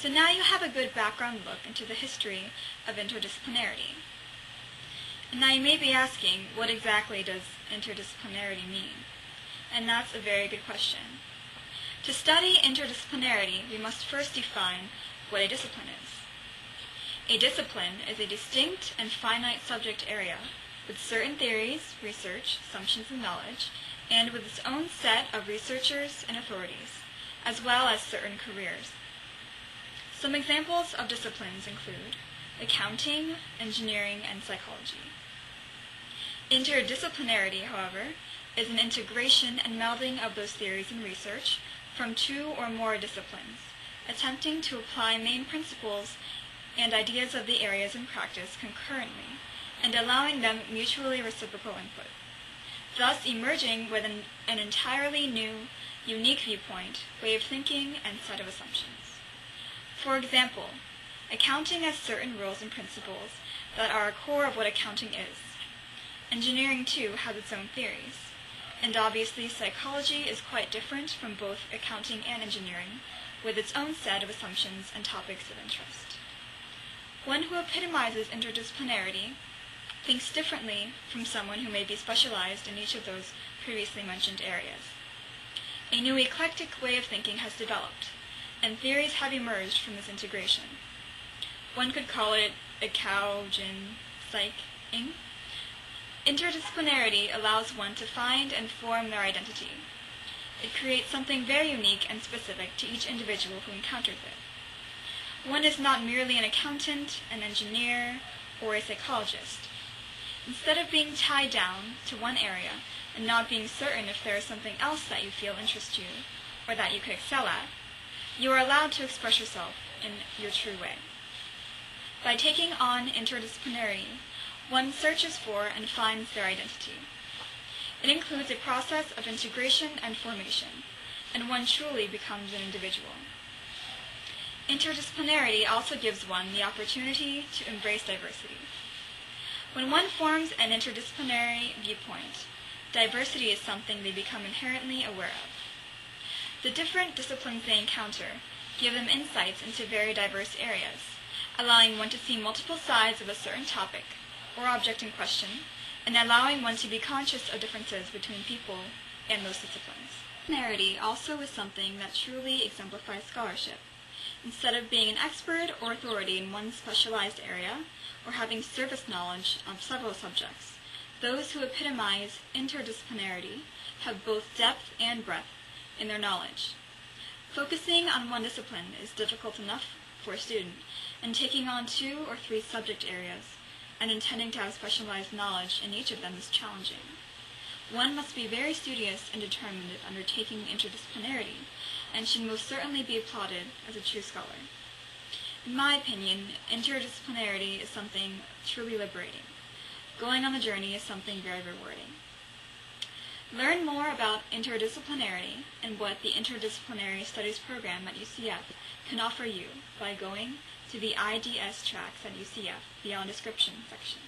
So now you have a good background look into the history of interdisciplinarity. And now you may be asking, what exactly does interdisciplinarity mean? And that's a very good question. To study interdisciplinarity, we must first define what a discipline is. A discipline is a distinct and finite subject area with certain theories, research, assumptions, and knowledge, and with its own set of researchers and authorities, as well as certain careers. Some examples of disciplines include accounting, engineering, and psychology. Interdisciplinarity, however, is an integration and melding of those theories and research from two or more disciplines, attempting to apply main principles and ideas of the areas in practice concurrently, and allowing them mutually reciprocal input, thus emerging with an entirely new, unique viewpoint, way of thinking, and set of assumptions. For example, accounting has certain rules and principles that are a core of what accounting is. Engineering, too, has its own theories. And obviously, psychology is quite different from both accounting and engineering, with its own set of assumptions and topics of interest. One who epitomizes interdisciplinarity thinks differently from someone who may be specialized in each of those previously mentioned areas. A new eclectic way of thinking has developed, and theories have emerged from this integration. One could call it a cow-gin-psych-ing. Interdisciplinarity allows one to find and form their identity. It creates something very unique and specific to each individual who encounters it. One is not merely an accountant, an engineer, or a psychologist. Instead of being tied down to one area and not being certain if there is something else that you feel interests you or that you could excel at, you are allowed to express yourself in your true way. By taking on interdisciplinarity, one searches for and finds their identity. It includes a process of integration and formation, and one truly becomes an individual. Interdisciplinarity also gives one the opportunity to embrace diversity. When one forms an interdisciplinary viewpoint, diversity is something they become inherently aware of. The different disciplines they encounter give them insights into very diverse areas, allowing one to see multiple sides of a certain topic or object in question, and allowing one to be conscious of differences between people and those disciplines. Interdisciplinarity also is something that truly exemplifies scholarship. Instead of being an expert or authority in one specialized area, or having surface knowledge of several subjects, those who epitomize interdisciplinarity have both depth and breadth in their knowledge. Focusing on one discipline is difficult enough for a student, and taking on 2 or 3 subject areas and intending to have specialized knowledge in each of them is challenging. One must be very studious and determined in undertaking interdisciplinarity, and should most certainly be applauded as a true scholar. In my opinion, interdisciplinarity is something truly liberating. Going on the journey is something very rewarding. Learn more about interdisciplinarity and what the Interdisciplinary Studies program at UCF can offer you by going to the IDS tracks at UCF beyond description section.